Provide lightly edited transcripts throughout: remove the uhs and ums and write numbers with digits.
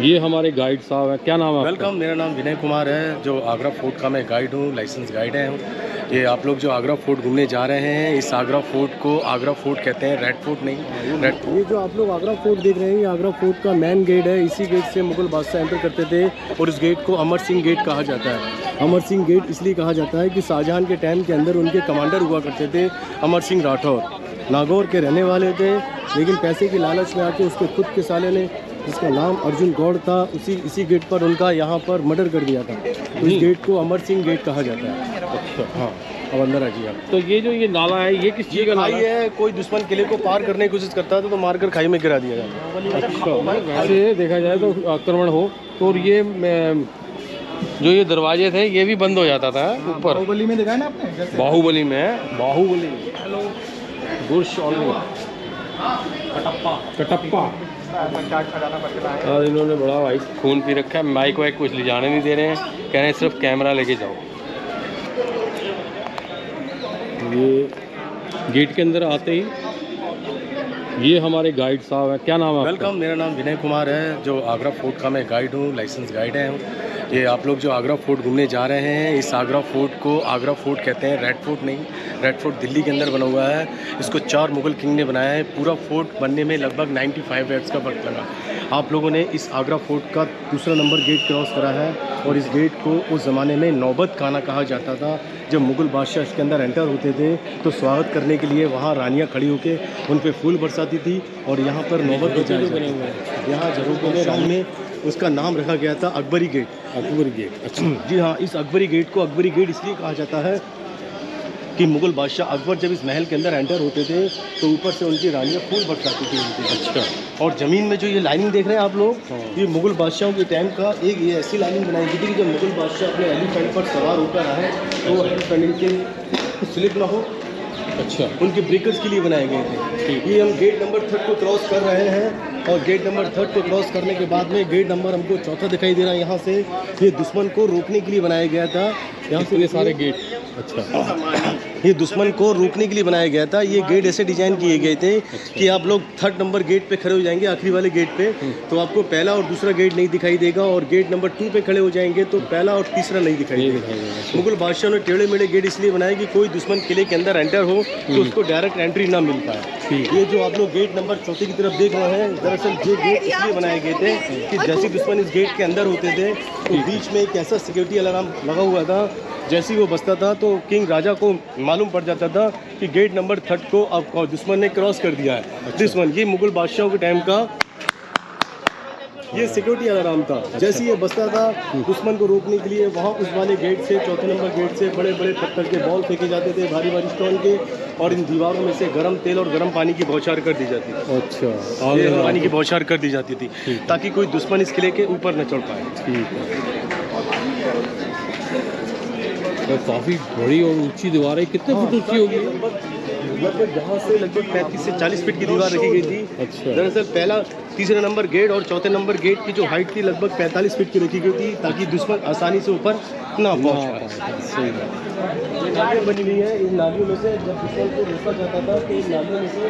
ये हमारे गाइड साहब हैं, क्या नाम है आपका? वेलकम, मेरा नाम विनय कुमार है। जो आगरा फोर्ट का मैं गाइड हूँ, लाइसेंस गाइड है। ये आप लोग जो आगरा फोर्ट घूमने जा रहे हैं, इस आगरा फोर्ट को आगरा फोर्ट कहते हैं, रेड फोर्ट नहीं। ये जो आप लोग आगरा फोर्ट देख रहे हैं, ये आगरा फोर्ट का मेन गेट है। इसी गेट से मुगल बादशाह एंटर करते थे और इस गेट को अमर सिंह गेट कहा जाता है। अमर सिंह गेट इसलिए कहा जाता है कि शाहजहां के टाइम के अंदर उनके कमांडर हुआ करते थे अमर सिंह राठौर, नागौर के रहने वाले थे, लेकिन पैसे की लालच में आके उसके खुद के साले ने, जिसका नाम अर्जुन गौड़ था, इसी गेट पर उनका यहाँ पर मर्डर कर दिया था। तो इस गेट को अमर सिंह गेट कहा जाता है। अच्छा, हाँ, अब अंदर आ जी आप। तो ये नाला है, ये किस चीज़ का नाला है? कोई दुश्मन किले को पार करने की कोशिश करता था तो मारकर खाई में गिरा दिया जाता। अच्छा, वैसे देखा जाए तो आक्रमण हो तो ये जो ये दरवाजे थे ये भी बंद हो जाता था ऊपर। बाहुबली में देखा है ना आपने? बाहुबली में, बाहुबली गुर्श कटप्पा। और इन्होंने बड़ा भाई खून पी रखा है। माइक वाइक कुछ ले जाने नहीं दे रहे हैं, कह रहे हैं सिर्फ कैमरा लेके जाओ। ये गेट के अंदर आते ही ये हमारे गाइड साहब हैं, क्या नाम है? वेलकम, मेरा नाम विनय कुमार है। जो आगरा फोर्ट का मैं गाइड हूँ, लाइसेंस गाइड है। ये आप लोग जो आगरा फोर्ट घूमने जा रहे हैं, इस आगरा फोर्ट को आगरा फोर्ट कहते हैं, रेड फोर्ट नहीं। रेड फोर्ट दिल्ली के अंदर बना हुआ है। इसको 4 मुगल किंग ने बनाया है। पूरा फोर्ट बनने में लगभग 95 ईयर्स का वक्त लगा। आप लोगों ने इस आगरा फोर्ट का दूसरा नंबर गेट क्रॉस करा है और इस गेट को उस ज़माने में नौबत खाना कहा जाता था। जब मुगल बादशाह इसके अंदर एंटर होते थे तो स्वागत करने के लिए वहाँ रानियाँ खड़ी होकर उन पर फूल बरसाती थी और यहाँ पर नौबत बजाई जाती थी। यहाँ झरोखे में रानी में उसका नाम रखा गया था अकबरी गेट। अकबरी गेट, अच्छा जी हाँ। इस अकबरी गेट को अकबरी गेट इसलिए कहा जाता है कि मुगल बादशाह अकबर जब इस महल के अंदर एंटर होते थे तो ऊपर से उनकी रानियाँ फूल बरसाती थी उनकी। अच्छा। और ज़मीन में जो ये लाइनिंग देख रहे हैं आप लोग, ये मुगल बादशाहों के टाइम का एक ये ऐसी लाइनिंग बनाई गई थी कि जब मुगल बादशाह अपने एलिफेंट पर सवार होकर आए तो एलिफेंट के स्लिप ना हो, अच्छा, उनके ब्रेकर्स के लिए बनाए गए थे। ये हम गेट नंबर 3 को क्रॉस कर रहे हैं और गेट नंबर 3 को क्रॉस करने के बाद में गेट नंबर हमको 4 दिखाई दे रहा है। यहाँ से ये दुश्मन को रोकने के लिए बनाया गया था। यहाँ से ये सारे गेट, अच्छा, ये दुश्मन को रोकने के लिए बनाया गया था। ये गेट ऐसे डिजाइन किए गए थे कि आप लोग 3rd नंबर गेट पे खड़े हो जाएंगे, आखिरी वाले गेट पे, तो आपको पहला और दूसरा गेट नहीं दिखाई देगा, और गेट नंबर 2 पे खड़े हो जाएंगे तो पहला और तीसरा नहीं दिखाई देगा। मुगल बादशाह ने टेढ़े मेढ़े गेट इसलिए बनाए कि कोई दुश्मन किले के अंदर एंटर हो तो उसको डायरेक्ट एंट्री ना मिल पाए। ये जो आप लोग गेट नंबर 4 की तरफ देख रहे हैं, दरअसल ये गेट इसलिए बनाए गए थे कि जैसे दुश्मन इस गेट के अंदर होते थे तो बीच में एक ऐसा सिक्योरिटी अलार्म लगा हुआ था, जैसे ही वो बजता था तो किंग राजा को मालूम पड़ जाता था कि गेट नंबर 3 को अब दुश्मन ने क्रॉस कर दिया है। अच्छा। दुश्मन, ये मुगल बादशाहों के टाइम का ये सिक्योरिटी अलार्म था। अच्छा। जैसे ही ये बजता था दुश्मन को रोकने के लिए वहाँ उस वाले गेट से, 4 नंबर गेट से बड़े बड़े पत्थर के बॉल फेंके जाते थे, भारी भारी स्टोन के, और इन दीवारों में से गर्म तेल और गर्म पानी की बौछार कर दी जाती थी। अच्छा, गर्म पानी की बौछार कर दी जाती थी ताकि कोई दुश्मन इस किले के ऊपर न चढ़ पाए। ठीक है। तो काफ़ी बड़ी और ऊंची दीवार है, कितने फुट ऊंची होगी? लगभग यहाँ से लगभग 35 से 40 फीट की दीवार रखी गई थी। अच्छा। दरअसल पहला, तीसरा नंबर गेट और 4थे नंबर गेट की जो हाइट थी लगभग 45 फीट की रखी गई थी ताकि दुश्मन आसानी से ऊपर ना पहुँच पाए। सही बात। नालियाँ बनी हुई हैं, इन नालियों में से जब दुश्मन को रोका जाता था तो इन नालियों में से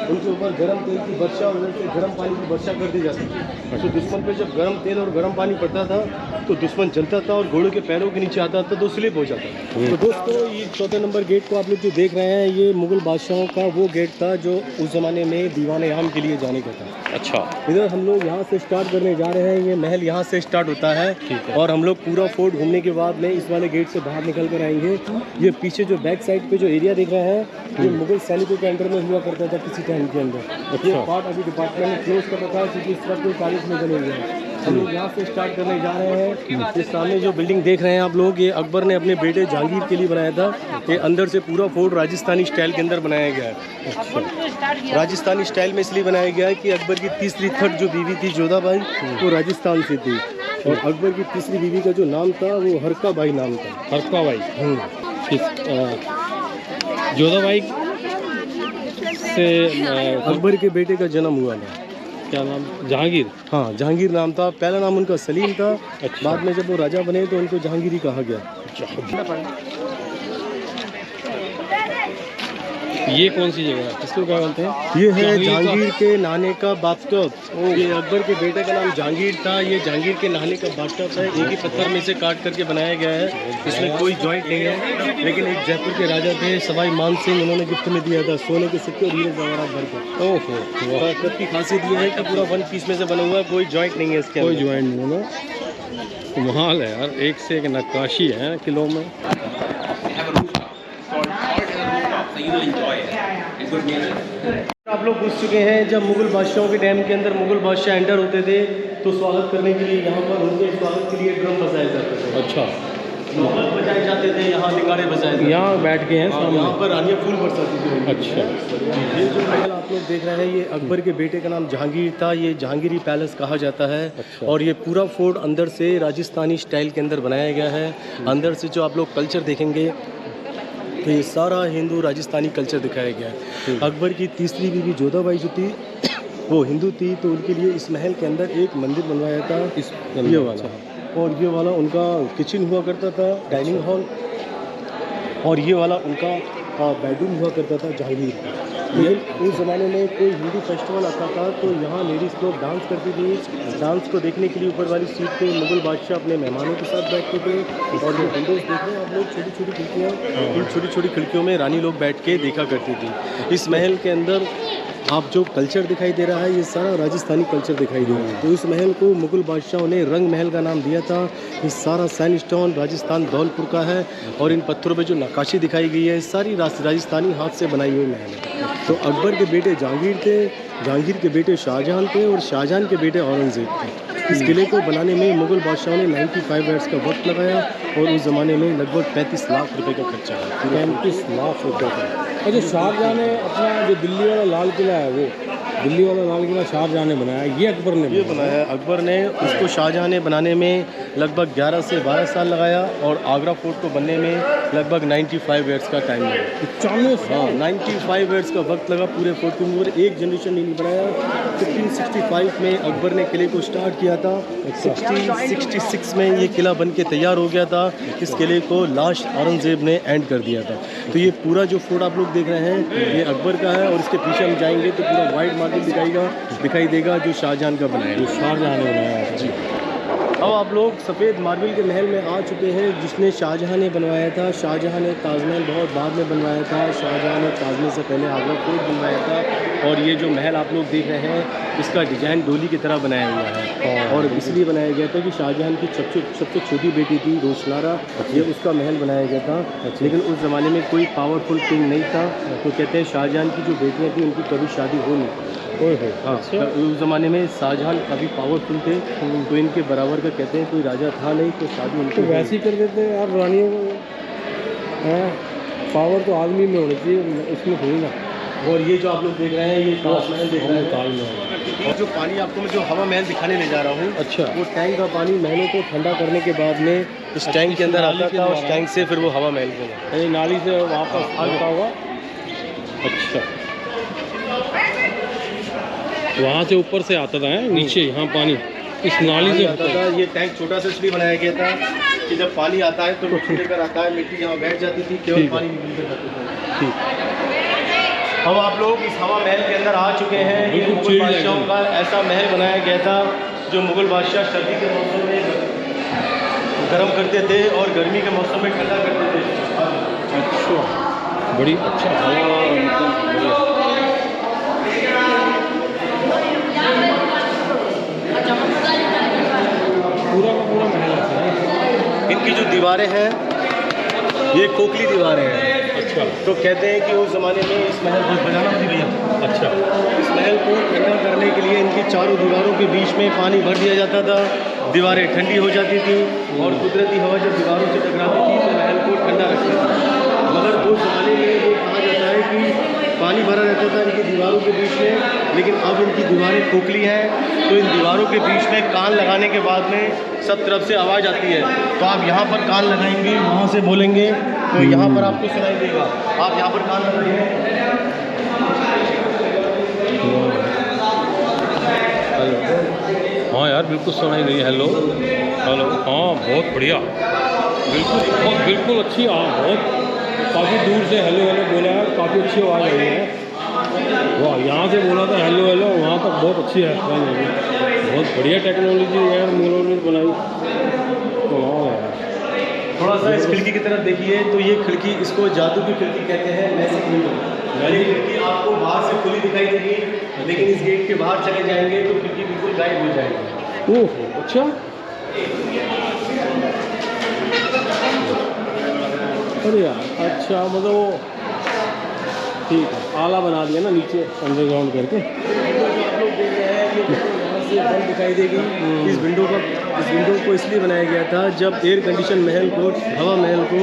उनके ऊपर गर्म तेल की वर्षा और उधर से गर्म पानी की वर्षा कर दी जाती थी। तो दुश्मन पे जब गर्म तेल और गर्म पानी पड़ता था तो दुश्मन जलता था और घोड़ों के पैरों के नीचे आता था तो स्लिप हो जाता था। तो दोस्तों, ये 4थे नंबर गेट को आप लोग जो देख रहे हैं, ये मुगल बादशाहों का वो गेट था जो उस ज़माने में दीवाने आम के लिए जाने का था। अच्छा। इधर हम लोग यहाँ से स्टार्ट करने जा रहे हैं। ये महल यहाँ से स्टार्ट होता है और हम लोग पूरा फोर्ट घूमने के बाद में इस वाले गेट से बाहर निकल कर आएंगे। ये पीछे जो बैक साइड पे जो एरिया दिख रहा है ये मुगल सैनिकों के अंडर में हुआ करता था किसी टाइम के अंदर। अच्छा। ये पार्ट अभी डिपार्टमेंट ने क्लोज कर रखा है क्योंकि इस तरफ कोई तारीख नहीं बनी हुई है। हम लोग यहाँ से स्टार्ट करने जा रहे हैं। इस सामने जो बिल्डिंग देख रहे हैं आप लोग, ये अकबर ने अपने बेटे जहांगीर के लिए बनाया था। ये अंदर से पूरा फोर्ट राजस्थानी स्टाइल के अंदर बनाया गया है। अच्छा। राजस्थानी स्टाइल में इसलिए बनाया गया है कि अकबर की तीसरी थर्ड जो बीवी थी जोधाबाई, वो राजस्थान से थी और अकबर की तीसरी बीवी का जो नाम था वो हरका बाई नाम था। हरका बाई। जोधाबाई से अकबर के बेटे का जन्म हुआ था। क्या नाम? जहांगीर। हाँ, जहांगीर नाम था। पहला नाम उनका सलीम था। अच्छा। बाद में जब वो राजा बने तो उनको जहांगीर ही कहा गया। ये कौन सी जगह है, इसको क्या बोलते हैं? ये है जहांगीर का- जहांगीर के नहाने का बाथटब। ये अकबर के बेटे का नाम जहांगीर था। ये जहांगीर के नहाने का बाथटब है। एक ही पत्थर में से काट करके बनाया गया है। इसमें कोई जॉइंट नहीं है, लेकिन एक जयपुर के राजा थे सवाई मान सिंह, उन्होंने गिफ्ट में दिया था सोने के सिक्के और हीरे जवाहरात भर कर। ओहो, बाथटब की खासियत ये है कि पूरा वन पीस में से बना हुआ है, कोई जॉइंट नहीं है इसके कोई अंदर। ज्वाइंट नहीं है ना। कमाल है यार, एक से एक नक्काशी है किलो में। आप लोग घुस चुके हैं। जब मुगल बादशाहों के टाइम के अंदर मुगल बादशाह एंटर होते थे तो स्वागत करने के लिए यहाँ पर उनके स्वागत के लिए ड्रम बजाए जाते थे। अच्छा, नौबत बजाए जाते थे, यहाँ निगाड़े बजाए जाते थे। यहाँ बैठ के हैं हाँ, सामने। यहाँ पर रानियाँ फूल बरसाती थी। अच्छा, ये जो महल आप लोग देख रहे हैं ये अकबर के बेटे का नाम जहांगीर था। ये जहांगीरी पैलेस कहा जाता है। अच्छा। और ये पूरा फोर्ट अंदर से राजस्थानी स्टाइल के अंदर बनाया गया है। अंदर से जो आप लोग कल्चर देखेंगे तो ये सारा हिंदू राजस्थानी कल्चर दिखाया गया है। अकबर की तीसरी बीवी जोधाबाई जो थी वो हिंदू थी, तो उनके लिए इस महल के अंदर एक मंदिर बनवाया था, इस ये वाला। और ये वाला उनका किचन हुआ करता था, डाइनिंग हॉल। और ये वाला उनका बेडरूम हुआ करता था जहांगीर का। लेकिन उस ज़माने में कोई हिंदू फेस्टिवल आता था तो यहाँ लेडीज़ लोग डांस करती थी। डांस को देखने के लिए ऊपर वाली सीट पे मुगल बादशाह अपने मेहमानों के साथ बैठते थे। और ये विंडोज़ देख रहे हैं आप लोग, छोटी छोटी खिड़कियाँ, इन छोटी छोटी खिड़कियों में रानी लोग बैठ के देखा करती थी। इस महल के अंदर आप जो कल्चर दिखाई दे रहा है ये सारा राजस्थानी कल्चर दिखाई दे रहा है। तो इस महल को मुगल बादशाहों ने रंग महल का नाम दिया था। ये सारा सैंडस्टोन राजस्थान धौलपुर का है। और इन पत्थरों पे जो नक्काशी दिखाई गई है सारी राजस्थानी हाथ से बनाई हुई महल है। तो अकबर के बेटे जहांगीर थे, जहांगीर के बेटे शाहजहां थे और शाहजहां के बेटे औरंगजेब थे। इस किले को बनाने में मुगल बादशाहों ने 95 ईयर्स का वक्त लगाया और उस ज़माने में लगभग 35 लाख रुपए का खर्चा है। 35 लाख रुपये का। अच्छा, शाहजहाँ ने अपना जो दिल्ली वाला लाल किला है, वो दिल्ली वाला लाल किला शाहजहाँ ने बनाया, ये अकबर ने ये बनाया है अकबर ने। उसको शाहजहां ने बनाने में लगभग 11 से 12 साल लगाया और आगरा फोर्ट को बनने में लगभग 95 ईयर्स का टाइम लगा। 40 हाँ, 95 ईयर्स का वक्त लगा पूरे फोर्ट के ऊपर। एक जनरेशन नहीं बनाया। 1565 में अकबर ने किले को स्टार्ट किया था। 1666 में ये किला बन के तैयार हो गया था। इस किले को लास्ट औरंगजेब ने एंड कर दिया था। तो ये पूरा जो फोर्ट आप लोग देख रहे हैं ये अकबर का है। और इसके पीछे हम जाएंगे तो पूरा वाइट मार्बल दिखाई देगा जो शाहजहां का बनाया है। शाहजहाँ ने बनाया है। जी। अब आप लोग सफ़ेद मार्बल के महल में आ चुके हैं जिसने शाहजहां ने बनवाया था। शाहजहां ने ताजमहल बहुत बाद में बनवाया था। शाहजहां ने ताजमहल से पहले आगरा फोर्ट बनवाया था। और ये जो महल आप लोग देख रहे हैं इसका डिज़ाइन डोली की तरह बनाया हुआ है। और इसलिए बनाया गया था कि शाहजहां की सबसे छोटी बेटी थी रोशनारा, ये उसका महल बनाया गया था। लेकिन उस ज़माने में कोई पावरफुल किंग नहीं था, तो कहते हैं शाहजहां की जो बेटियाँ थी उनकी कभी शादी हो नहीं। हाँ, उस ज़माने में शाहजहां काफ़ी पावरफुल थे, तो इनके बराबर का कहते हैं कोई राजा था नहीं, तो शादी उनकी तो वैसे ही कर देते हैं यार रानियों को। हाँ, पावर तो आदमी में होनी चाहिए, उसमें थोड़ी ना। और ये जो आप लोग देख रहे हैं ये ताजमहल देख रहे हैं। ताजमहल। और जो पानी आपको मैं जो हवा महल दिखाने ले जा रहा हूँ, अच्छा, वो टैंक का पानी महलों को ठंडा करने के बाद में इस टैंक के अंदर आता था और उस टैंक से फिर वो हवा महल को यानी नाली से वापस आता होगा। अच्छा, वहाँ से ऊपर से आता था नीचे यहाँ पानी इस नाली से आता था। ये टैंक छोटा सा इसलिए बनाया गया था कि जब पानी आता है तो मिट्टी लेकर आता है, मिट्टी यहाँ बैठ जाती थी, केवल पानी निकल कर जाता था। ठीक। अब आप लोग इस हवा महल के अंदर आ चुके हैं। ये मुगल बादशाहों का ऐसा महल बनाया गया था जो मुगल बादशाह सर्दी के मौसम में गर्म करते थे और गर्मी के मौसम में ठंडा करते थे। अच्छा, बड़ी अच्छा हवा, मतलब बढ़िया। पूरा का पूरा महल है। इनकी जो दीवारें हैं ये खोखली दीवारें हैं। अच्छा, तो कहते हैं कि उस ज़माने में इस महल को बजाना होती भैया। अच्छा, इस महल को ठंडा करने के लिए इनकी चारों दीवारों के बीच में पानी भर दिया जाता था। दीवारें ठंडी हो जाती थी और कुदरती हवा जब दीवारों से टकराती थी तो महल को ठंडा रखती थी। मगर उस ज़माने में ये कहा जाता है कि पानी भरा रहता था इनकी दीवारों के बीच में, लेकिन अब इनकी दीवारें खोखली हैं तो इन दीवारों के बीच में कान लगाने के बाद में सब तरफ से आवाज़ आती है। तो आप यहाँ पर कान लगाएंगे, वहाँ से बोलेंगे तो यहाँ पर आपको सुनाई देगा। आप यहाँ पर कान लगाइए। हाँ यार, बिल्कुल सुनाई गई। हेलो हेलो, हाँ बहुत बढ़िया, बिल्कुल बहुत बिल्कुल अच्छी। हाँ, बहुत काफ़ी दूर से हेलो हेलो बोला है, काफ़ी अच्छी आवाज़ आई है। वाह, यहाँ से बोला था हेलो हेलो, वहाँ तक बहुत अच्छी है आवाज़ आई है। बहुत बढ़िया टेक्नोलॉजी यार मुगलों ने बनाई, कमाल है यार। थोड़ा सा इस खिड़की की तरफ देखिए, तो ये खिड़की, इसको जादू की खिड़की कहते हैं, मैजिक विंडो। ये खिड़की आपको बाहर से खुली दिखाई देगी, लेकिन इस गेट के बाहर चले जाएंगे तो खिड़की बिल्कुल गायब हो जाएगी। ओह अच्छा, अरे यार अच्छा, मतलब वो ठीक है, आला बना दिया ना नीचे अंडरग्राउंड करके। आप लोग देख रहे हैं, ये यहाँ से बंद दिखाई देगी। इस विंडो को इसलिए बनाया गया था, जब एयर कंडीशन महल को, हवा महल को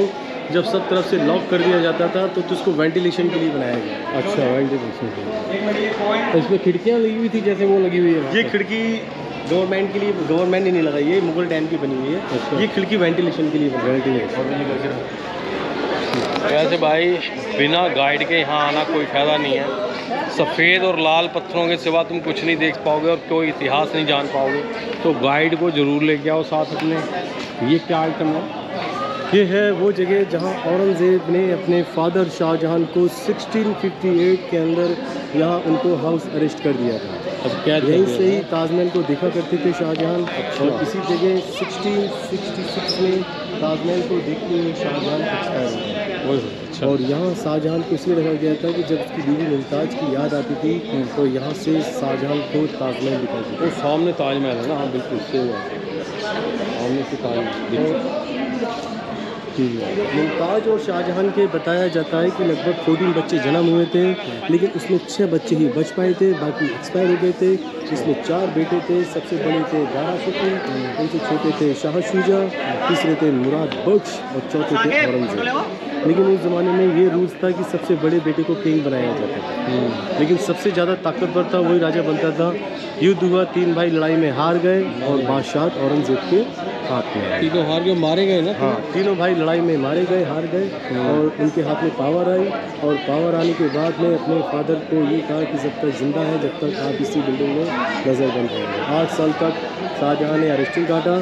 जब सब तरफ से लॉक कर दिया जाता था तो उसको वेंटिलेशन के लिए बनाया गया। अच्छा, वेंटिलेशन के लिए। तो इसमें खिड़कियाँ लगी हुई थी जैसे वो लगी हुई है? ये खिड़की गवर्नमेंट के लिए, गवर्नमेंट ने नहीं लगाई, ये मुगल टाइम की बनी हुई है। अच्छा। ये खिड़की वेंटिलेशन के लिए बनी है। वैसे भाई बिना गाइड के यहाँ आना कोई फ़ायदा नहीं है। सफ़ेद और लाल पत्थरों के सिवा तुम कुछ नहीं देख पाओगे और कोई इतिहास नहीं जान पाओगे, तो गाइड को ज़रूर लेके आओ साथ अपने। ये क्या आइटम है? ये है वो जगह जहाँ औरंगज़ेब ने अपने फादर शाहजहां को 1658 के अंदर यहाँ उनको हाउस अरेस्ट कर दिया था। अब क्या यहीं से ही ताजमहल को देखा करते थे शाहजहां। अच्छा। और इसी जगह 1666 में ताजमहल को देखते हुए शाहजहां एक्सपायर हो गए। अच्छा। और यहाँ शाहजहां को इसलिए रखा गया था कि जब उसकी बीवी मुमताज़ की याद आती थी तो यहाँ से शाहजहां को ताजमहल दिखाई देता। वो सामने ताजमहल है ना? हाँ बिल्कुल सही है, सामने से ताजमहल। मुमताज़ और शाहजहां के बताया जाता है कि लगभग 14 बच्चे जन्म हुए थे, लेकिन उसमें 6 बच्चे ही बच पाए थे, बाकी एक्सपायर हो गए थे। इसमें 4 बेटे थे, सबसे बड़े थे दारा शुक्र, उनसे छोटे थे शाह शुजा, तीसरे थे मुराद बख्श और चौथे थे औरंगज़ेब। लेकिन उस ज़माने में ये रूल्स था कि सबसे बड़े बेटे को किंग बनाया जाता था, लेकिन सबसे ज़्यादा ताकतवर था वही राजा बनता था। युद्ध हुआ, 3 भाई लड़ाई में हार गए और बादशाह औरंगज़ेब के हाथ में। तीनों हार गए, मारे गए ना? हाँ, तीनों भाई लड़ाई में मारे गए, हार गए और उनके हाथ में पावर आई। और पावर आने के बाद में अपने फादर को ये कहा कि जब तक जिंदा है, जब तक आप इसी बिल्डिंग में नज़रबंद रहेंगे। 8 साल तक शाहजहां ने अरेस्टिंग काटा।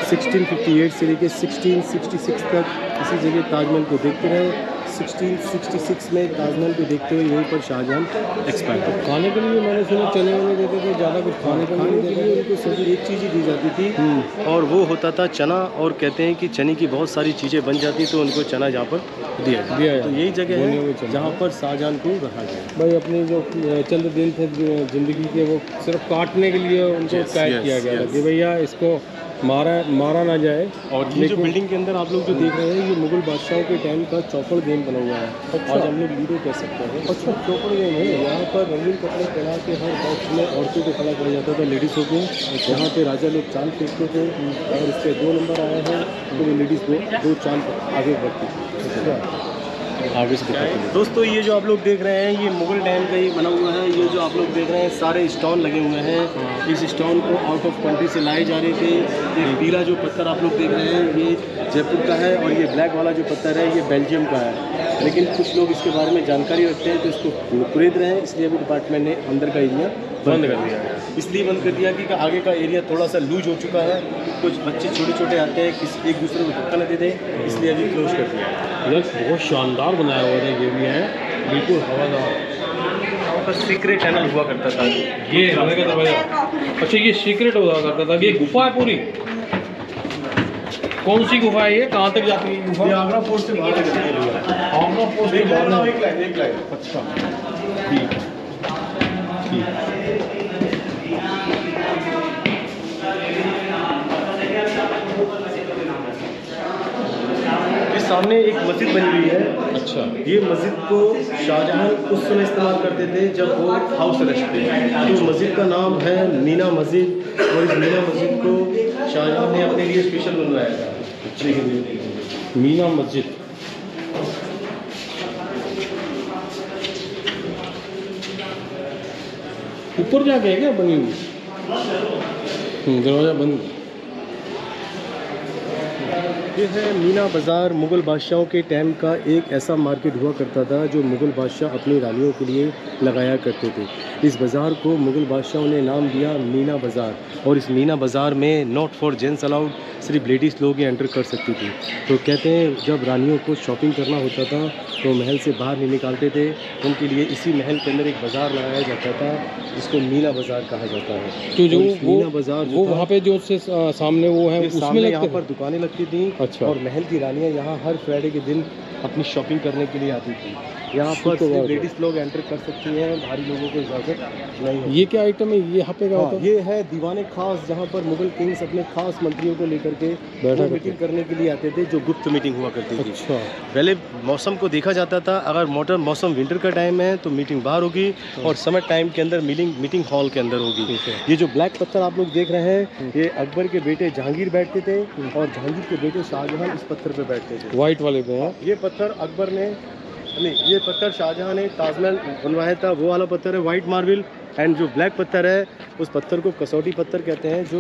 1658 से लेकर 1666 तक इसी जगह ताजमहल को देखते रहे। 1666 में ताजमहल को देखते हुए यहीं पर शाहजहां एक्सपायर हुए। खाने के लिए मैंने सुना चने वने देते थे, ज़्यादा कुछ खाने को नहीं के देते लिए उनको सिर्फ एक चीज़ ही दी जाती थी और वो होता था चना। और कहते हैं कि चने की बहुत सारी चीज़ें बन जाती तो उनको चना यहाँ पर दिया दिया तो यही जगह है जहाँ पर शाहजहां को रखा गया। भाई अपने जो चंद दिन थे ज़िंदगी के, वो सिर्फ काटने के लिए उनको कैद किया गया था कि भैया इसको मारा ना जाए। और ये जो बिल्डिंग के अंदर आप लोग जो देख रहे हैं, ये मुगल बादशाहों के टाइम का चौपड़ गेम बना हुआ है। अच्छा। आज हम लोग लूडो कह सकते हैं। अच्छा, चौपड़ गेम है। यहाँ पर रंगीन कपड़े पहना के हर बॉक्स में औरतों को खड़ा किया जाता था, लेडीज़ों को। यहाँ पे राजा लोग चांद फेंकते थे और इस पर 2 नंबर आया है तो वो लेडीज़ को 2 चांद आगे बढ़ती थी। आगे से दिखाते हैं दोस्तों, ये जो आप लोग देख रहे हैं ये मुगल टाइम का ही बना हुआ है। ये जो आप लोग देख रहे हैं सारे स्टोन लगे हुए हैं। इस स्टोन को आउट ऑफ कंट्री से लाए जा रहे थे। ये पीला जो पत्थर आप लोग देख रहे हैं ये जयपुर का है और ये ब्लैक वाला जो पत्थर है ये बेल्जियम का है। लेकिन कुछ लोग इसके बारे में जानकारी रखते हैं तो इसको खरीद रहे हैं, इसलिए अभी डिपार्टमेंट ने अंदर का एरिया बंद कर दिया है। इसलिए बंद कर दिया कि आगे का एरिया थोड़ा सा लूज हो चुका है। कुछ बच्चे छोटे छोटे आते हैं, किसी एक दूसरे को धक्का लेते थे, इसलिए अभी क्लोज कर दिया है। यार बहुत शानदार बनाया हुआ था, ये भी है बिल्कुल हवादार। का सीक्रेट टनल हुआ करता था ये हमारे का दरवाजा। अच्छा, ये सीक्रेट हुआ करता था। ये गुफा है पूरी? कौन सी गुफा है ये? कहाँ तक जाती है गुफा? ये आगरा फोर्ट से बाहर आगरा फोर्ट से बाहर। एक लाइन। अच्छा ठीक है, ठीक है। सामने एक मस्जिद बनी हुई है। अच्छा, ये मस्जिद को शाहजहां उस समय इस्तेमाल करते थे जब वो हाउस अरेस्ट थे। तो मस्जिद का नाम है मीना मस्जिद और इस मीना मस्जिद को शाहजहां ने अपने लिए स्पेशल बनवाया था। मीना मस्जिद। ऊपर जाके है क्या बनी हुई? दरवाजा बंद। ये है मीना बाज़ार। मुग़ल बादशाहों के टाइम का एक ऐसा मार्केट हुआ करता था जो मुग़ल बादशाह अपनी रानियों के लिए लगाया करते थे। इस बाज़ार को मुग़ल बादशाहों ने नाम दिया मीना बाज़ार, और इस मीना बाज़ार में नॉट फॉर जेंट्स अलाउड, सिर्फ लेडीज़ लोग ही एंटर कर सकती थी। तो कहते हैं जब रानियों को शॉपिंग करना होता था तो महल से बाहर नहीं निकालते थे, उनके लिए इसी महल के अंदर एक बाज़ार लगाया जाता था जिसको मीना बाज़ार कहा जाता है। तो जो मीना बाज़ार वो वहाँ पे जो उससे सामने वो है उसमें यहाँ पर दुकानें लगती थी। अच्छा। और महल की रानियाँ यहाँ हर फ्राइडे के दिन अपनी शॉपिंग करने के लिए आती थी। यहाँ पर सिर्फ लेडीज़ लोग एंटर कर सकती हैं, भारी लोगों को इजाज़त नहीं है। ये क्या आइटम है, ये यहाँ पे क्या होता है? ये है दीवाने खास, जहाँ पर मुगल किंग्स अपने खास मंत्रियों को लेकर के मीटिंग करने के लिए आते थे, जो गुप्त मीटिंग हुआ करती थी। अच्छा। पहले मौसम को देखा जाता था, अगर मौसम विंटर का टाइम है तो मीटिंग बाहर होगी, और समर टाइम के अंदर मीटिंग हॉल के अंदर होगी। ये जो ब्लैक पत्थर आप लोग देख रहे हैं, ये अकबर के बेटे जहांगीर बैठते थे, और जहांगीर के बेटे शाहजहां इस पत्थर पे बैठते थे। वाइट वाले पे है। ये पत्थर अकबर ने नहीं, ये पत्थर शाहजहां ने ताजमहल बनवाया था, वो वाला पत्थर है वाइट मार्बल। एंड जो ब्लैक पत्थर है उस पत्थर को कसौटी पत्थर कहते हैं, जो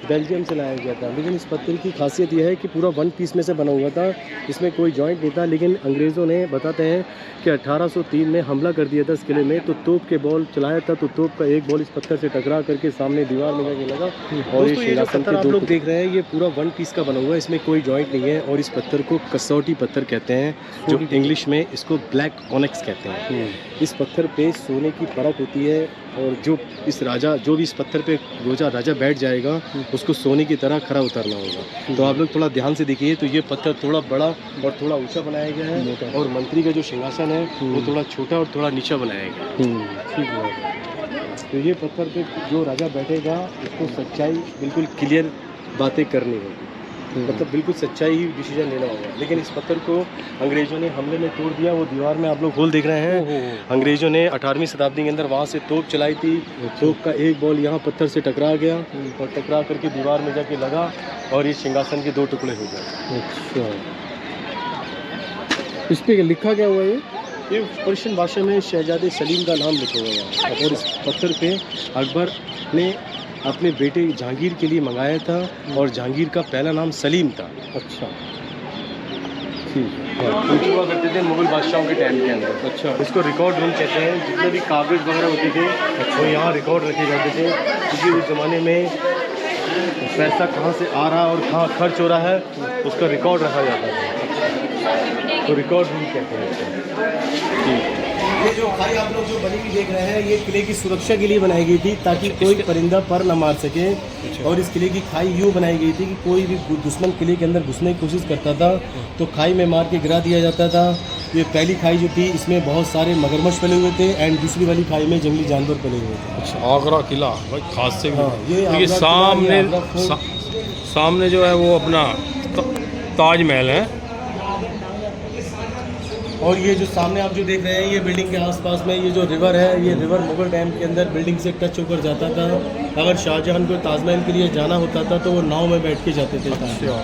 बेल्जियम से लाया गया था। लेकिन इस पत्थर की खासियत यह है कि पूरा वन पीस में से बना हुआ था, इसमें कोई जॉइंट नहीं था। लेकिन अंग्रेज़ों ने बताते हैं कि 1803 में हमला कर दिया था इस किले में, तो तोप के बॉल चलाया था, तो तोप का एक बॉल इस पत्थर से टकरा करके सामने दीवार में जाके लगा। और ये जो पत्थर आप लोग देख रहे हैं ये पूरा वन पीस का बना हुआ है, इसमें कोई जॉइंट नहीं है। और इस पत्थर को कसौटी पत्थर कहते हैं, जो इंग्लिश में इसको ब्लैक ऑनिक्स कहते हैं। इस पत्थर पे सोने की परख होती है, और जो भी इस पत्थर पे राजा बैठ जाएगा उसको सोने की तरह खरा उतरना होगा। तो आप लोग थोड़ा ध्यान से देखिए, तो ये पत्थर थोड़ा बड़ा और थोड़ा ऊंचा बनाया गया है, और मंत्री का जो सिंहासन है वो थोड़ा छोटा और थोड़ा नीचा बनाया गया है। ठीक है। तो ये पत्थर पे जो राजा बैठेगा उसको सच्चाई बिल्कुल क्लियर बातें करनी होगी, मतलब बिल्कुल सच्चाई ही डिसीजन लेना होगा। लेकिन इस पत्थर को अंग्रेज़ों ने हमले में तोड़ दिया। वो दीवार में आप लोग होल देख रहे हैं, अंग्रेज़ों ने 18वीं शताब्दी के अंदर वहाँ से तोप चलाई थी। तोप का एक बॉल यहाँ पत्थर से टकरा गया, और टकरा करके दीवार में जाके लगा, और ये सिंहासन के 2 टुकड़े हो गए। अच्छा। इस पर लिखा क्या हुआ ये पर्शियन भाषा में शहजादे सलीम का नाम लिखा हुआ है, और इस पत्थर पे अकबर ने अपने बेटे जहांगीर के लिए मंगाया था, और जहांगीर का पहला नाम सलीम था। अच्छा, ठीक है। हुआ करते थे मुगल बादशाहों के टाइम के अंदर। अच्छा। इसको रिकॉर्ड रूम कहते हैं। जितने भी कागज़ वगैरह होते थे वो यहाँ रिकॉर्ड रखे जाते थे, क्योंकि उस ज़माने में पैसा कहाँ से आ रहा और कहाँ खर्च हो रहा है उसका रिकॉर्ड रखा जाता था, तो रिकॉर्ड रूम कहते हैं। ये जो खाई आप लोग जो बनी हुई देख रहे हैं, ये किले की सुरक्षा के लिए बनाई गई थी, ताकि कोई परिंदा पर न मार सके। और इस किले की खाई यूँ बनाई गई थी कि कोई भी दुश्मन किले के अंदर घुसने की कोशिश करता था तो खाई में मार के गिरा दिया जाता था। ये पहली खाई जो थी इसमें बहुत सारे मगरमच्छ पले हुए थे, एंड दूसरी वाली खाई में जंगली जानवर पले हुए थे। अच्छा, आगरा किला भाई खास से। हाँ, ये सामने जो है वो अपना ताजमहल है। और ये जो सामने आप जो देख रहे हैं, ये बिल्डिंग के आसपास में ये जो रिवर है, ये रिवर मुगल टाइम के अंदर बिल्डिंग से टच होकर जाता था। अगर शाहजहां को ताजमहल के लिए जाना होता था तो वो नाव में बैठ के जाते थे। अच्छा।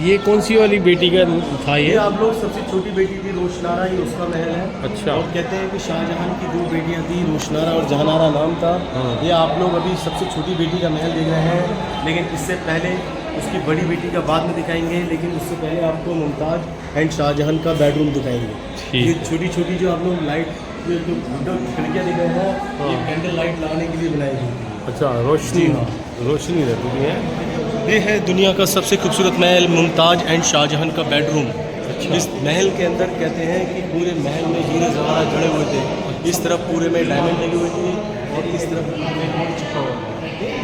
ये कौन सी वाली बेटी का था? ये आप लोग सबसे छोटी बेटी थी रोशनारा, ये उसका महल है। अच्छा। और कहते हैं कि शाहजहां की 2 बेटियां थी, रोशनारा और जहानारा नाम था। ये आप लोग अभी सबसे छोटी बेटी का महल देख रहे हैं, लेकिन इससे पहले उसकी बड़ी बेटी का बाद में दिखाएंगे। लेकिन उससे पहले आपको मुमताज़ एंड शाहजहां का बेडरूम दिखाएंगे। ये छोटी छोटी जो आप लोग लाइट, ये जो खिड़कियाँ दिख रहे हैं, ये कैंडल लाइट लगाने के लिए बनाई गई थी। अच्छा, रोशनी रहती है। ये है दुनिया का सबसे खूबसूरत महल, मुमताज़ एंड शाहजहां का बेडरूम। अच्छा। इस महल के अंदर कहते हैं कि पूरे महल में हीरे जवाहरात जड़े हुए थे। इस तरफ पूरे में डायमंड लगे हुए थे, और इस तरफ पूरे में छुपा हुआ था।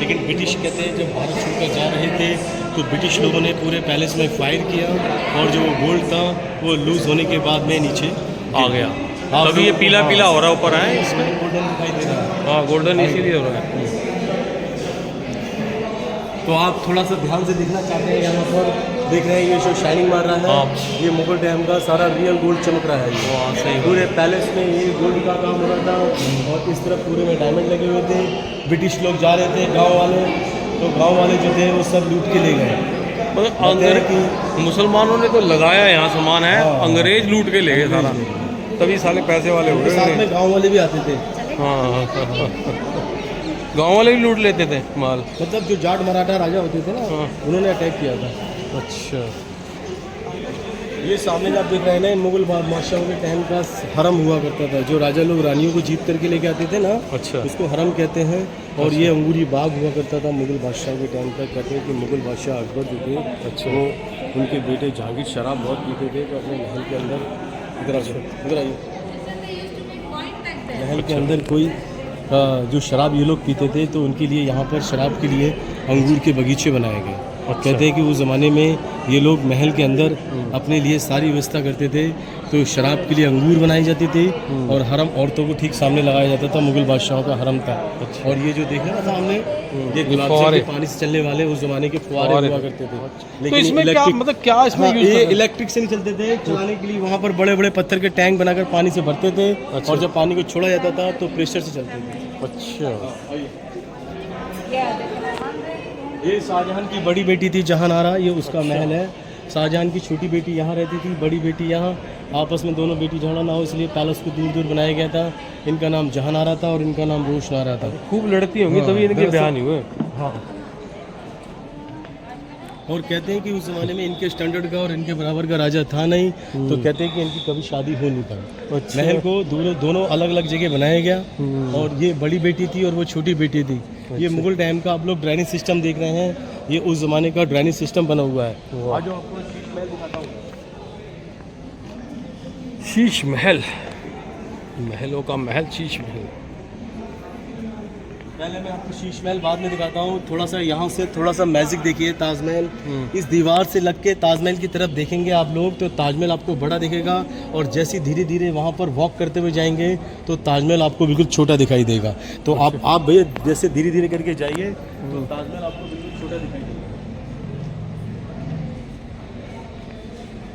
लेकिन ब्रिटिश कहते हैं जब भारत छोड़कर जा रहे थे तो ब्रिटिश लोगों ने पूरे पैलेस में फायर किया, और जो वो गोल्ड था वो लूज़ होने के बाद में नीचे आ गया। तभी ये पीला पीला हो रहा ऊपर है, इसमें गोल्डन दिखाई दे रहा है। हाँ, गोल्डन इसीलिए हो रहा है। तो आप थोड़ा सा ध्यान से देखना चाहते हैं, यहाँ पर देख रहे हैं ये जो शाइनिंग मार रहा है। हाँ। ये मुगल टाइम का सारा रियल गोल्ड चमक रहा है। हाँ, सही। पूरे पैलेस में ये गोल्ड का काम हो रहा था, और इस तरफ पूरे में डायमंड लगे हुए थे। ब्रिटिश लोग जा रहे थे गांव वाले, तो गांव वाले जो थे वो सब लूट के ले गए। मतलब अंग्रेज मुसलमानों ने तो लगाया यहाँ सामान है। हाँ। अंग्रेज लूट के ले गए सारा, तभी साले पैसे वाले हो गए। साथ में गाँव वाले भी आते थे। हाँ, गाँव वाले भी लूट लेते थे माल। मतलब जो जाट मराठा राजा होते थे ना, उन्होंने अटैक किया था। अच्छा, ये सामने आप देख रहे हैं ना, मुगल बादशाहों के टाइम का हरम हुआ करता था, जो राजा लोग रानियों को जीत करके लेके आते थे ना, अच्छा, उसको हरम कहते हैं। और ये अंगूरी बाग हुआ करता था मुगल बादशाह के टाइम तक। कहते हैं कि मुगल बादशाह अकबर जो थे, अच्छा, वो उनके बेटे जहांगीर शराब बहुत पीते थे, तो अपने महल के अंदर इधर आइए महल के अंदर कोई जो शराब ये लोग पीते थे, तो उनके लिए यहाँ पर शराब के लिए अंगूर के बगीचे बनाए गए। अच्छा। कहते हैं कि उस ज़माने में ये लोग महल के अंदर अपने लिए सारी व्यवस्था करते थे, तो शराब के लिए अंगूर बनाई जाती थी और हरम औरतों को ठीक सामने लगाया जाता था। मुगल बादशाहों का हरम था। अच्छा। और ये जो देख रहे हैं ना सामने, ये गुलाब जल के पानी से चलने वाले उस ज़माने के फुवारे हुआ करते थे। तो इसमें क्या मतलब क्या इसमें यूज़ ये इलेक्ट्रिक से नहीं चलते थे, चलाने के लिए वहाँ पर बड़े बड़े पत्थर के टैंक बनाकर पानी से भरते थे। अच्छा। और जब पानी को छोड़ा जाता था तो प्रेशर से चलते थे। अच्छा, ये शाहजहां की बड़ी बेटी थी जहानारा, ये उसका महल है। शाहजहां की छोटी बेटी यहाँ रहती थी, बड़ी बेटी यहाँ। आपस में दोनों बेटी झगड़ा ना हो इसलिए पैलेस को दूर दूर बनाया गया था। इनका नाम जहानारा था और इनका नाम रोशनारा था। खूब लड़ती होंगी तभी इनके ब्याह नहीं हुए। हाँ। और कहते हैं कि उस ज़माने में इनके स्टैंडर्ड का और इनके बराबर का राजा था नहीं, तो कहते हैं कि इनकी कभी शादी हो नहीं पाई। अच्छा। महल को दोनों अलग अलग जगह बनाया गया। और ये बड़ी बेटी थी और वो छोटी बेटी थी। ये मुगल टाइम का आप लोग ड्रेनेज सिस्टम देख रहे हैं, ये उस ज़माने का ड्रेनेज सिस्टम बना हुआ है। आज आपको शीश महल दिखाता हूँ। शीश महल, महलों का महल शीश महल। पहले मैं आपको शीश महल बाद में दिखाता हूँ। थोड़ा सा यहाँ से थोड़ा सा मैजिक देखिए। ताजमहल इस दीवार से लग के ताजमहल की तरफ देखेंगे आप लोग तो ताजमहल आपको बड़ा दिखेगा, और जैसे धीरे धीरे वहाँ पर वॉक करते हुए जाएंगे तो ताजमहल आपको बिल्कुल छोटा दिखाई देगा। तो आप भैया जैसे धीरे धीरे करके जाइए तो ताजमहल आपको बिल्कुल छोटा दिखाई देगा।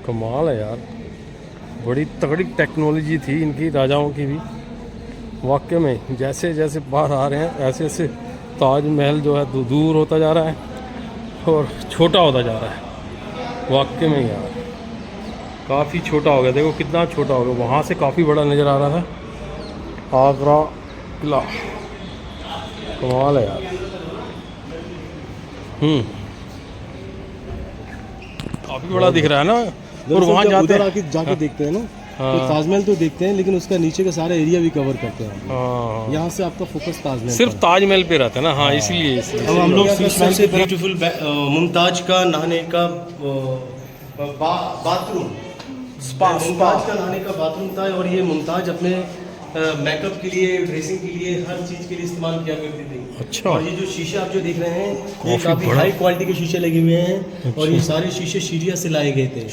कमाल है यार, बड़ी तगड़ी टेक्नोलॉजी थी इनकी, राजाओं की भी। वाकई में जैसे जैसे बाहर आ रहे हैं ऐसे ऐसे ताजमहल जो है दूर होता जा रहा है और छोटा होता जा रहा है। वाकई में यार काफ़ी छोटा हो गया, देखो कितना छोटा हो गया। वहाँ से काफ़ी बड़ा नज़र आ रहा था आगरा किला। कमाल है यार। काफ़ी बड़ा दिख रहा है ना। और वहाँ जाके देखते हैं ना, तो ताजमहल तो देखते हैं लेकिन उसका नीचे का सारा एरिया भी कवर करते हैं। हाँ, यहाँ से आपका फोकस ताजमहल सिर्फ ताजमहल पे रहता है ना। हाँ, इसलिए अब हम लोग सबसे ब्यूटीफुल मुमताज का नहाने का बाथरूम, मुमताज का नहाने का बाथरूम था। और ये मुमताज अपने मेकअप के लिए, ड्रेसिंग के लिए, हर चीज़ के लिए इस्तेमाल किया करती थी। अच्छा। और ये जो शीशे आप जो देख रहे हैं ये काफ़ी हाई क्वालिटी के शीशे लगे हुए हैं। अच्छा। और ये सारे शीशे सीरिया से लाए गए थे।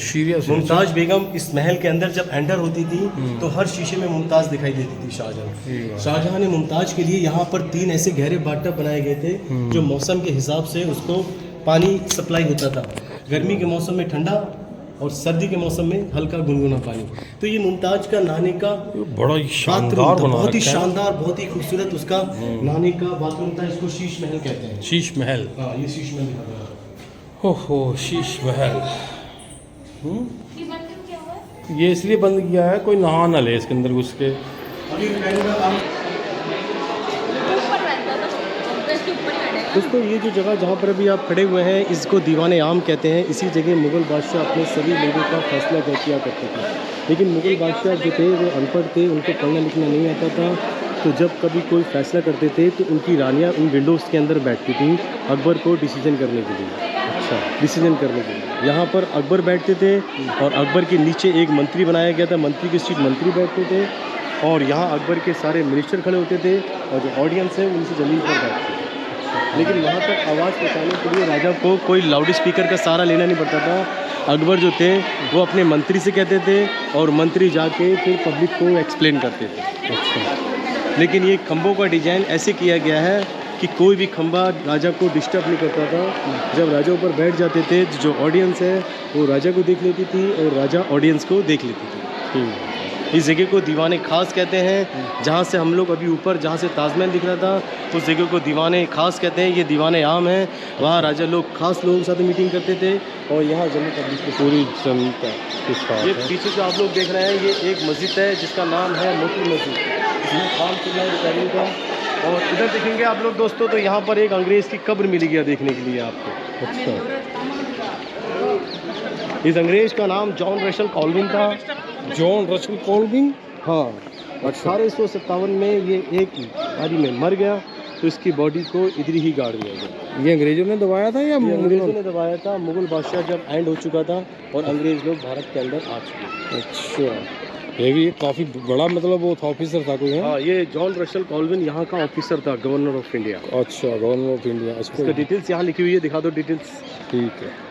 मुमताज बेगम इस महल के अंदर जब एंटर होती थी तो हर शीशे में मुमताज दिखाई देती थी। शाहजहां ने मुमताज के लिए यहाँ पर 3 ऐसे गहरे बाथटब बनाए गए थे जो मौसम के हिसाब से उसको पानी सप्लाई होता था। गर्मी के मौसम में ठंडा और सर्दी के मौसम में हल्का गुनगुना पानी। तो ये मुमताज का नहाने का बड़ा ही शानदार बना, बहुत ही शानदार, बहुत ही खूबसूरत उसका नहाने का बाथरूम था। इसको शीश महल कहते हैं। शीश महल। हाँ, ये शीश महल। ओहो, शीश महल। ये इसलिए बंद किया है कोई नहा ना ले इसके अंदर घुस के। दोस्तों ये जो जगह जहाँ पर अभी आप खड़े हुए हैं इसको दीवाने आम कहते हैं। इसी जगह मुग़ल बादशाह अपने सभी लोगों का फैसला किया करते थे। लेकिन मुग़ल बादशाह जो थे वो अनपढ़ थे, उनको पढ़ना लिखना नहीं आता था। तो जब कभी कोई फैसला करते थे तो उनकी रानियाँ उन विंडोज़ के अंदर बैठती थी अकबर को डिसीजन करने के लिए। अच्छा, डिसीजन करने के लिए यहाँ पर अकबर बैठते थे और अकबर के नीचे एक मंत्री बनाया गया था। मंत्री की सीट मंत्री बैठते थे और यहाँ अकबर के सारे मिनिस्टर खड़े होते थे और जो ऑडियंस है उनसे ज़मीन पर बैठते थे। लेकिन वहाँ तक आवाज़ पहुँचाने के लिए राजा को कोई लाउड स्पीकर का सहारा लेना नहीं पड़ता था। अकबर जो थे वो अपने मंत्री से कहते थे और मंत्री जाके फिर पब्लिक को एक्सप्लेन करते थे। अच्छा। लेकिन ये खंभों का डिज़ाइन ऐसे किया गया है कि कोई भी खंभा राजा को डिस्टर्ब नहीं करता था। जब राजा ऊपर बैठ जाते थे जो ऑडियंस है वो राजा को देख लेती थी और राजा ऑडियंस को देख लेती थी। इस जगह को दीवाने खास कहते हैं। जहाँ से हम लोग अभी ऊपर जहाँ से ताजमहल दिख रहा था उस जगह को दीवाने खास कहते हैं। ये दीवाने आम हैं, वहाँ राजा लोग खास लोगों के साथ मीटिंग करते थे और यहाँ जम्मू पब्लिक की पूरी जनता के साथ। ये पीछे जो आप लोग देख रहे हैं ये एक मस्जिद है जिसका नाम है मोती मस्जिद, इसमें काम चल रहा है रिपेयरिंग का। और इधर देखेंगे आप लोग दोस्तों तो यहाँ पर एक अंग्रेज़ की कब्र मिली गया देखने के लिए आपको। अच्छा, इस अंग्रेज का नाम जॉन रशल कॉल्विन था। John रशल Colvin. हाँ, 1857 में ये एक बारी में मर गया, तो इसकी बॉडी को इधर ही गाड़ दिया गया। ये अंग्रेजों ने दबाया था या अंग्रेजों ने दबाया था? मुगल बादशाह जब एंड हो चुका था और अंग्रेज लोग भारत के अंदर आ चुके। अच्छा, ये भी काफ़ी बड़ा मतलब वो था, ऑफिसर था कोई? हाँ, ये जॉन रशल कॉल्विन यहाँ का ऑफिसर था, गवर्नर ऑफ इंडिया। अच्छा, गवर्नर ऑफ इंडिया। इसका डिटेल्स यहाँ लिखी हुई है, दिखा दो डिटेल्स। ठीक है।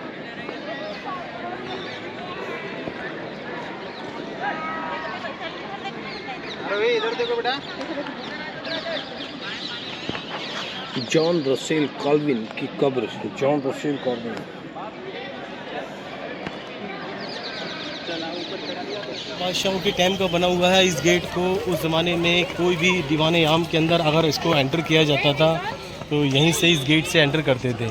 इधर देखो बेटा। जॉन रसेल कॉल्विन की कब्र। John Russell Colvin. बादशाहों के टाइम का बना हुआ है। इस गेट को उस ज़माने में कोई भी दीवाने आम के अंदर अगर इसको एंटर किया जाता था तो यहीं से इस गेट से एंटर करते थे।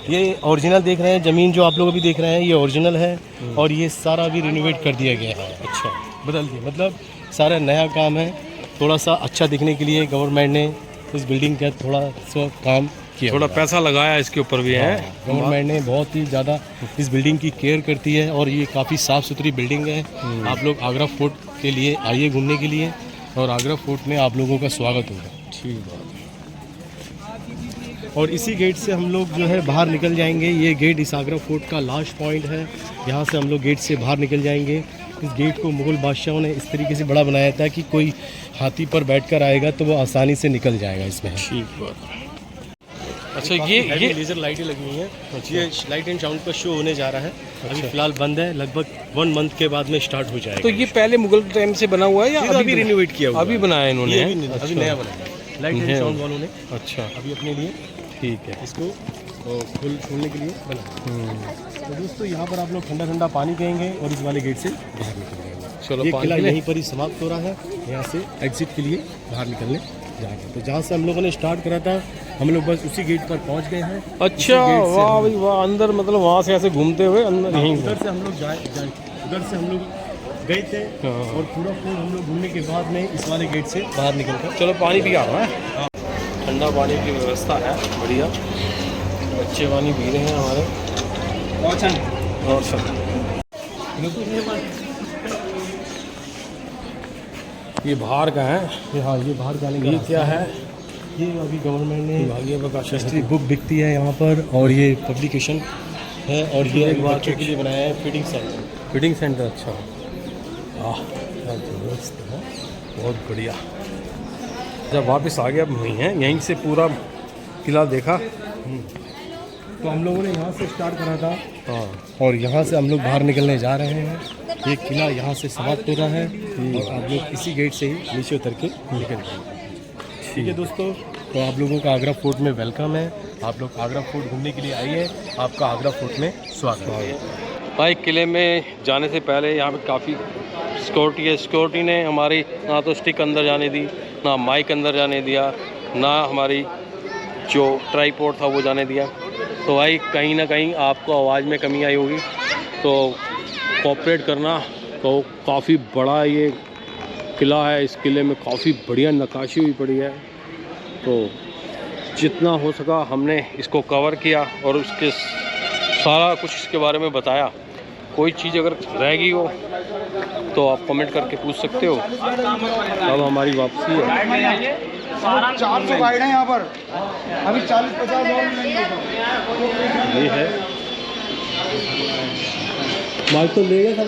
ये ओरिजिनल देख रहे हैं, ज़मीन जो आप लोग अभी देख रहे हैं ये ओरिजिनल है और ये सारा भी रिनोवेट कर दिया गया है। अच्छा, बदल दिया, मतलब सारा नया काम है। थोड़ा सा अच्छा दिखने के लिए गवर्नमेंट ने इस बिल्डिंग का थोड़ा सा काम किया, थोड़ा पैसा लगाया इसके ऊपर भी है। गवर्नमेंट ने बहुत ही ज़्यादा इस बिल्डिंग की केयर करती है और ये काफ़ी साफ़ सुथरी बिल्डिंग है। आप लोग आगरा फोर्ट के लिए आइए घूमने के लिए और आगरा फोर्ट में आप लोगों का स्वागत होगा। ठीक बात। और इसी गेट से हम लोग जो है बाहर निकल जाएंगे। ये गेट इस आगरा फोर्ट का लास्ट पॉइंट है। यहाँ से हम लोग गेट से बाहर निकल जाएंगे। इस गेट को मुग़ल बादशाहों ने इस तरीके से बड़ा बनाया था कि कोई हाथी पर बैठकर आएगा तो वो आसानी से निकल जाएगा इसमें। ठीक बात। अच्छा, ये लेज़र लाइटें लगी हुई हैं। ये लाइट एंड साउंड का शो होने जा रहा है। अभी फिलहाल बंद है, लगभग 1 मंथ के बाद में स्टार्ट हो जाएगा। तो ये पहले मुगल टाइम से बना हुआ है या अभी रिनोवेट किया हुआ? अभी बनाया इन्होंने? अभी नया बनाया लाइट एंड साउंड वालों ने। अच्छा, अभी अपने लिए ठीक है। इसको खोलने के लिए बना। तो दोस्तों यहाँ पर आप लोग ठंडा ठंडा पानी पिएंगे और इस वाले गेट से बाहर निकल जाएंगे। चलो, ये किला यहीं पर ही समाप्त हो रहा है। यहाँ से एग्जिट के लिए बाहर निकलने जाएंगे। तो जहाँ से हम लोगों ने स्टार्ट करा था हम लोग बस उसी गेट पर पहुँच गए हैं। अच्छा, वाह भाई वाह। अंदर मतलब वहाँ से ऐसे घूमते हुए अंदर यहीं उधर से हम लोग उधर से हम लोग गए थे और पूरा फ्लोर हम लोग घूमने के बाद में इस वाले गेट से बाहर निकल कर। चलो, पानी पी आ रहा है। ठंडा पानी की व्यवस्था है बढ़िया। बच्चे पानी पी रहे हैं हमारे और सब। ये बाहर का है। हाँ, ये बाहर का। ये क्या है? ये अभी गवर्नमेंट ने विभागीय प्रकाशन हिस्ट्री बुक बिकती है यहाँ पर और ये पब्लिकेशन है और ये एक बच्चों के लिए बनाया है फीडिंग सेंटर। Feeding centre. अच्छा, जबरदस्त है, बहुत बढ़िया। जब वापस आ गया वहीं है, यहीं से पूरा किला देखा। तो हम लोगों ने यहाँ से स्टार्ट करा था। हाँ, और यहाँ से हम लोग बाहर निकलने जा रहे हैं। ये किला यहाँ से समाप्त हो रहा है और आप लोग इसी गेट से ही नीचे उतर के निकल जाएंगे। ठीक है दोस्तों, तो आप लोगों का आगरा फोर्ट में वेलकम है। आप लोग आगरा फोर्ट घूमने के लिए आइए, आपका आगरा फोर्ट में स्वागत है। भाई किले में जाने से पहले यहाँ पे काफ़ी सिक्योरिटी है। सिक्योरिटी ने हमारी ना तो स्टिक अंदर जाने दी, ना माइक अंदर जाने दिया, ना हमारी जो ट्राईपोड था वो जाने दिया। तो भाई कहीं ना कहीं आपको आवाज़ में कमी आई होगी, तो कोऑपरेट करना। तो काफ़ी बड़ा ये किला है। इस किले में काफ़ी बढ़िया नक्काशी हुई पड़ी है। तो जितना हो सका हमने इसको कवर किया और उसके सारा कुछ इसके बारे में बताया। कोई चीज़ अगर रह गई हो तो आप कमेंट करके पूछ सकते हो। अब हमारी वापसी है। 400 गाइड है यहाँ पर, अभी 40-50 और मिलेंगे। ये है माल तो ले गया था।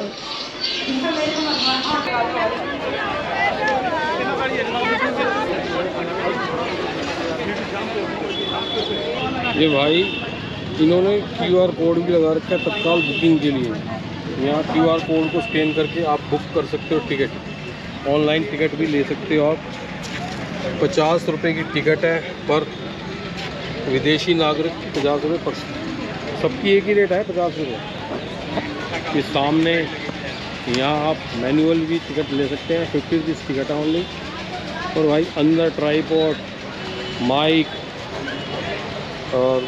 ये भाई इन्होंने QR कोड भी लगा रखा है तत्काल बुकिंग के लिए। यहाँ QR कोड को स्कैन करके आप बुक कर सकते हो टिकट। ऑनलाइन टिकट भी ले सकते हो आप। 50 रुपये की टिकट है पर विदेशी नागरिक 50 रुपये पर। सबकी एक ही रेट है 50 रुपये। इस सामने यहाँ आप मैनुअल भी टिकट ले सकते हैं। 50 रुपीज़ टिकट है ओनली। और भाई अंदर ट्राईपॉड, माइक और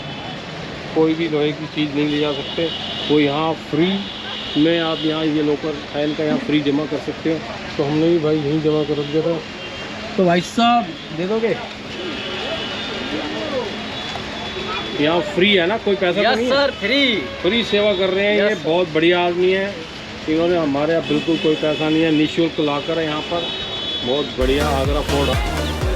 कोई भी लोहे की चीज़ नहीं ले जा सकते। वो यहाँ फ्री में आप यहाँ ये लोकल फैन का यहाँ फ्री जमा कर सकते हो। तो हमने भी भाई यहीं जमा कर दिया था। तो भाई साहब दे दोगे? यहाँ फ्री है ना, कोई पैसा तो नहीं है? सर फ्री सेवा कर रहे हैं। ये बहुत बढ़िया आदमी है, इन्होंने हमारे यहाँ बिल्कुल कोई पैसा नहीं है, निःशुल्क लाकर है यहाँ पर। बहुत बढ़िया आगरा फोर्ट।